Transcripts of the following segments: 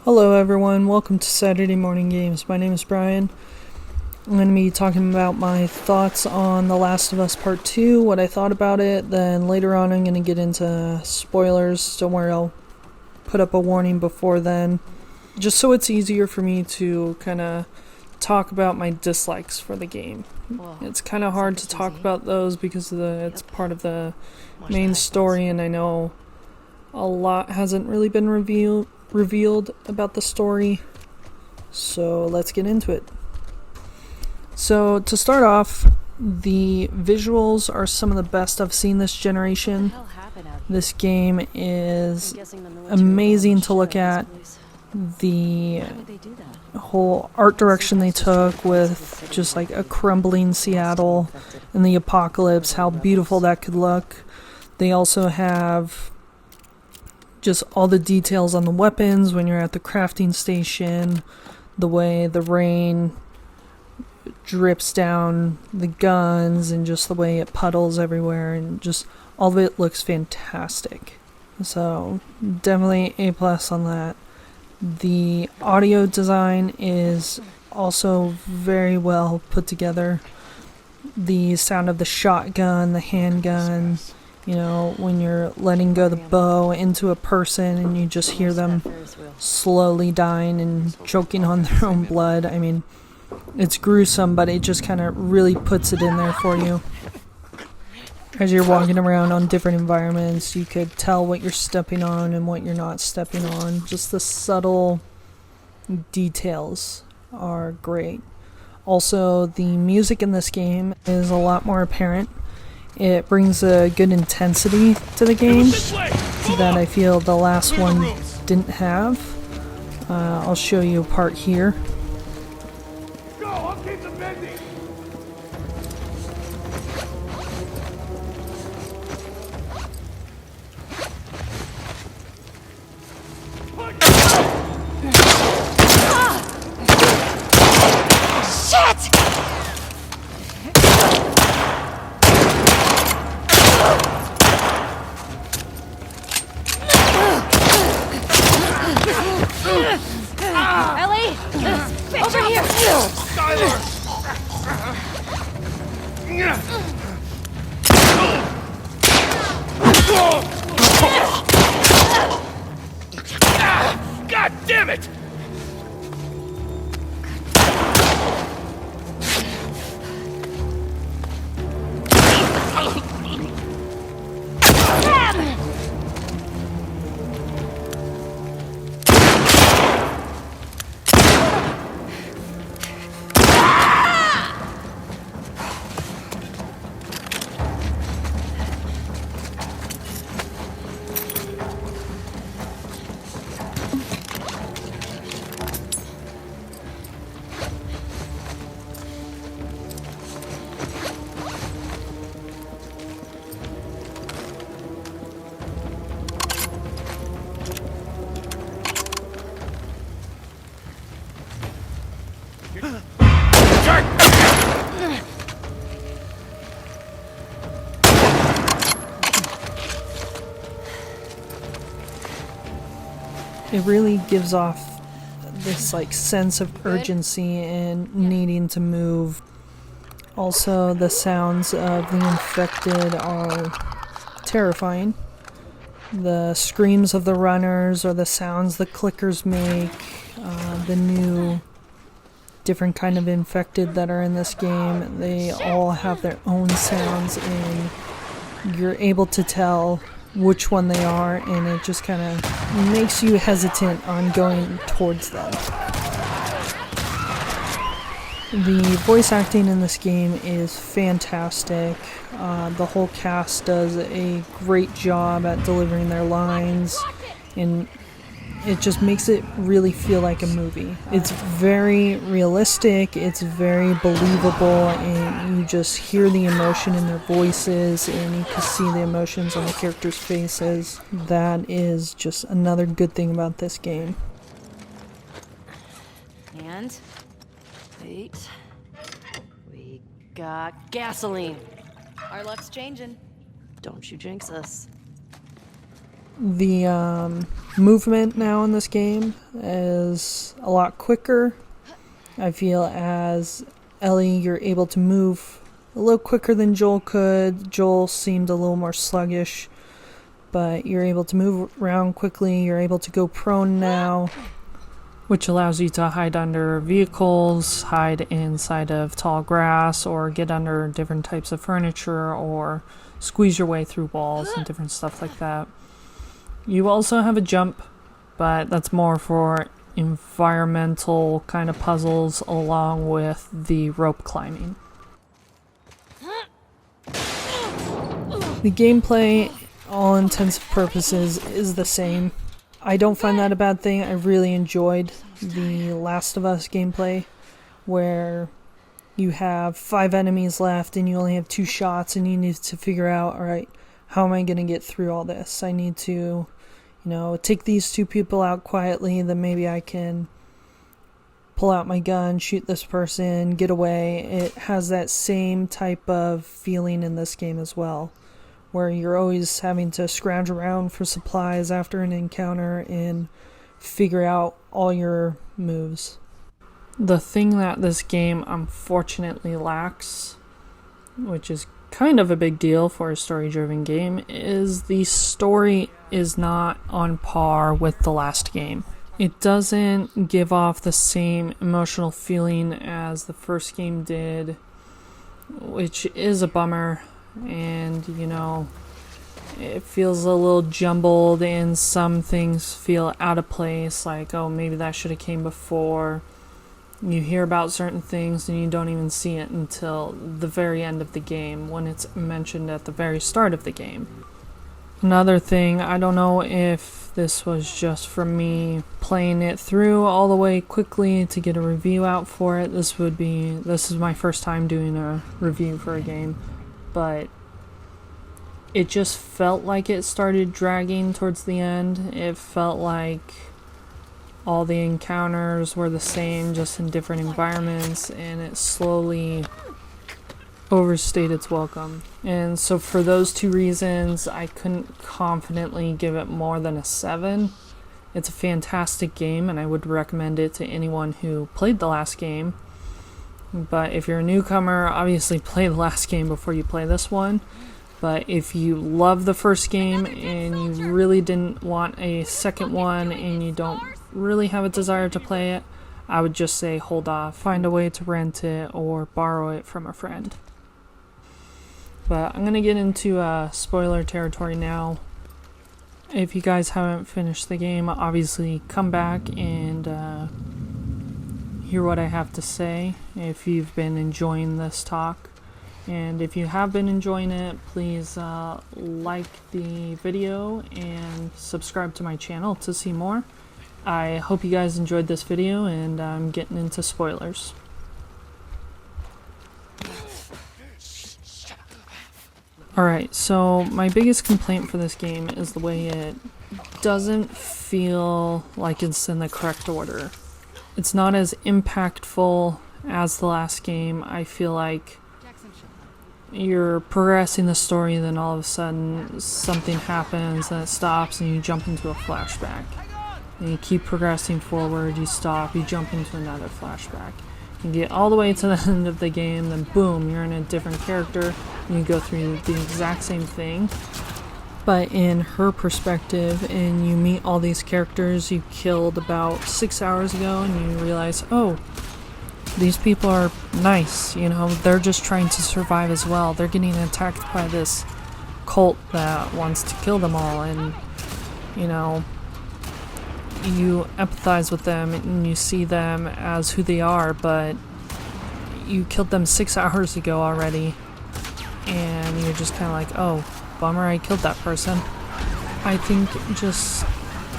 Hello everyone, welcome to Saturday Morning Games. My name is Brian. I'm going to be talking about my thoughts on The Last of Us Part 2, what I thought about it, then later on I'm going to get into spoilers. Don't worry, I'll put up a warning before then, just so it's easier for me to kind of talk about my dislikes for the game. It's kind of hard to talk about those because it's part of the main story, and I know a lot hasn't really been revealed about the story, so let's get into it. So to start off, the visuals are some of the best I've seen this generation. This game is amazing to look at. The whole art direction they took with just like a crumbling Seattle and the apocalypse, how beautiful that could look. They also have just all the details on the weapons when you're at the crafting station, the way the rain drips down the guns and just the way it puddles everywhere, and just all of it looks fantastic. So definitely A+ on that. The audio design is also very well put together. The sound of the shotgun, the handgun, you know, when you're letting go the bow into a person and you just hear them slowly dying and choking on their own blood. I mean, it's gruesome, but it just kind of really puts it in there for you. As you're walking around on different environments, you could tell what you're stepping on and what you're not stepping on. Just the subtle details are great. Also, the music in this game is a lot more apparent. It brings a good intensity to the game that I feel the last one didn't have. I'll show you a part here. Go, I'll keep them busy. Shit! Ellie! Over here! Skylar! God damn it! It really gives off this like sense of urgency and needing to move. Also, the sounds of the infected are terrifying. The screams of the runners or the sounds the clickers make, the new different kind of infected that are in this game, they all have their own sounds, and you're able to tell which one they are, and it just kind of makes you hesitant on going towards them. The voice acting in this game is fantastic. The whole cast does a great job at delivering their lines, and it just makes it really feel like a movie. It's very realistic, it's very believable, and you just hear the emotion in their voices, and you can see the emotions on the characters' faces. That is just another good thing about this game. And wait, we got gasoline. Our luck's changing. Don't you jinx us. The movement now in this game is a lot quicker. I feel as Ellie, you're able to move a little quicker than Joel could. Joel seemed a little more sluggish, but you're able to move around quickly. You're able to go prone now, which allows you to hide under vehicles, hide inside of tall grass, or get under different types of furniture, or squeeze your way through walls and different stuff like that. You also have a jump, but that's more for environmental kind of puzzles along with the rope climbing. The gameplay, all intents and purposes, is the same. I don't find that a bad thing. I really enjoyed the Last of Us gameplay, where you have 5 enemies left and you only have 2 shots and you need to figure out, alright, how am I going to get through all this? I need to, take these 2 people out quietly, then maybe I can pull out my gun, shoot this person, get away. It has that same type of feeling in this game as well, where you're always having to scrounge around for supplies after an encounter and figure out all your moves. The thing that this game unfortunately lacks, which is kind of a big deal for a story-driven game, is the story is not on par with the last game. It doesn't give off the same emotional feeling as the first game did, which is a bummer. And, it feels a little jumbled and some things feel out of place, like, oh, maybe that should have came before. You hear about certain things and you don't even see it until the very end of the game, when it's mentioned at the very start of the game. Another thing, I don't know if this was just from me playing it through all the way quickly to get a review out for it. This is my first time doing a review for a game, but it just felt like it started dragging towards the end. It felt like all the encounters were the same, just in different environments, and it slowly overstayed its welcome. And so for those 2 reasons, I couldn't confidently give it more than a 7. It's a fantastic game, and I would recommend it to anyone who played the last game. But if you're a newcomer, obviously play the last game before you play this one. But if you love the first game and you really didn't want a second one and you don't really have a desire to play it, I would just say hold off. Find a way to rent it or borrow it from a friend. But I'm going to get into spoiler territory now. If you guys haven't finished the game, obviously come back and hear what I have to say if you've been enjoying this talk. And if you have been enjoying it, please like the video and subscribe to my channel to see more. I hope you guys enjoyed this video, and I'm getting into spoilers. Alright, so my biggest complaint for this game is the way it doesn't feel like it's in the correct order. It's not as impactful as the last game. I feel like you're progressing the story, then all of a sudden something happens and it stops and you jump into a flashback. And you keep progressing forward, you stop, you jump into another flashback. You get all the way to the end of the game, then boom, you're in a different character, and you go through the exact same thing, but in her perspective, and you meet all these characters you killed about 6 hours ago, and you realize, oh, these people are nice, they're just trying to survive as well. They're getting attacked by this cult that wants to kill them all, and, you empathize with them and you see them as who they are, but you killed them 6 hours ago already, and you're just kind of like, oh, bummer, I killed that person. I think just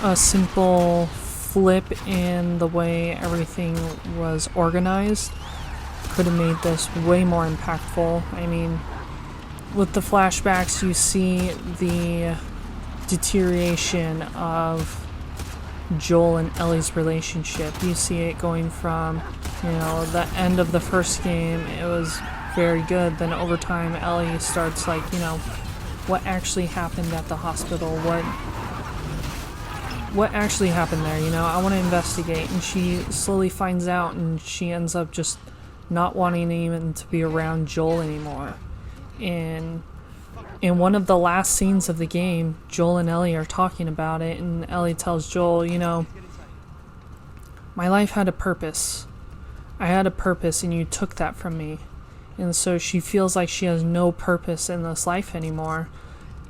a simple flip in the way everything was organized could have made this way more impactful. I mean, with the flashbacks, you see the deterioration of Joel and Ellie's relationship. You see it going from, the end of the first game, it was very good. Then over time, Ellie starts what actually happened at the hospital, what what actually happened there, you know? I want to investigate. And she slowly finds out, and she ends up just not wanting even to be around Joel anymore. And in one of the last scenes of the game, Joel and Ellie are talking about it, and Ellie tells Joel, you know, my life had a purpose. I had a purpose, and you took that from me. And so she feels like she has no purpose in this life anymore.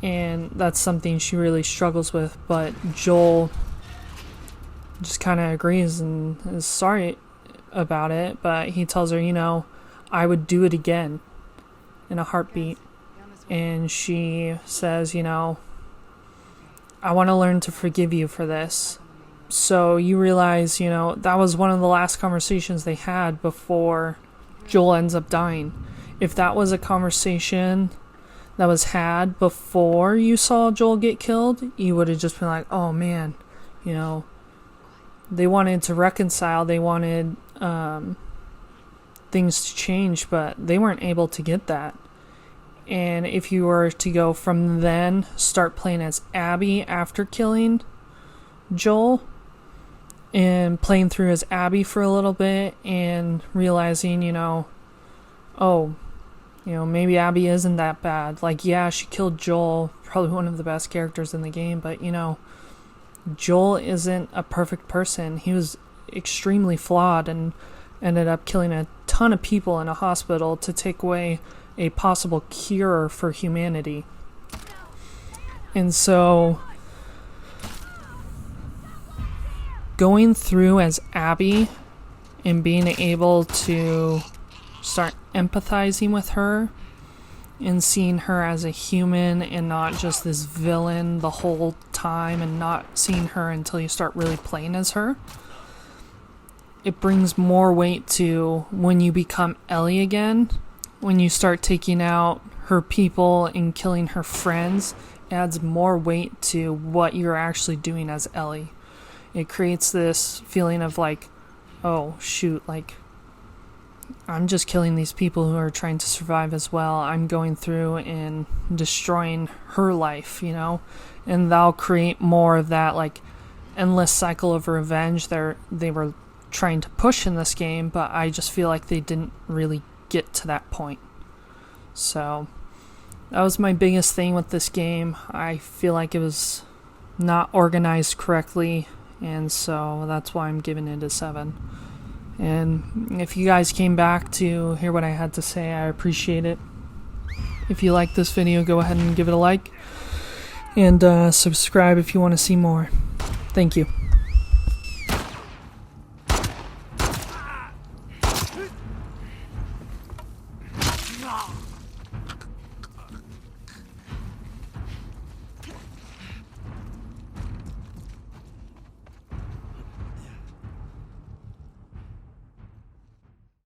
And that's something she really struggles with. But Joel just kind of agrees and is sorry about it. But he tells her, you know, I would do it again in a heartbeat. And she says, you know, I want to learn to forgive you for this. So you realize, you know, that was one of the last conversations they had before Joel ends up dying. If that was a conversation that was had before you saw Joel get killed, you would have just been like, oh man, you know, they wanted to reconcile, they wanted things to change, but they weren't able to get that. And if you were to go from then, start playing as Abby after killing Joel, and playing through as Abby for a little bit, and realizing, you know, oh, you know, maybe Abby isn't that bad. Like, yeah, she killed Joel, probably one of the best characters in the game, but, you know, Joel isn't a perfect person. He was extremely flawed and ended up killing a ton of people in a hospital to take away a possible cure for humanity. And so, going through as Abby and being able to start empathizing with her and seeing her as a human and not just this villain the whole time, and not seeing her until you start really playing as her, it brings more weight to when you become Ellie again. When you start taking out her people and killing her friends, it adds more weight to what you're actually doing as Ellie. It creates this feeling of like, oh shoot, like, I'm just killing these people who are trying to survive as well. I'm going through and destroying her life, you know? And that'll create more of that, like, endless cycle of revenge they were trying to push in this game, but I just feel like they didn't really get to that point. So, that was my biggest thing with this game. I feel like it was not organized correctly, and so that's why I'm giving it a 7. And if you guys came back to hear what I had to say, I appreciate it. If you like this video, go ahead and give it a like. And subscribe if you want to see more. Thank you. No!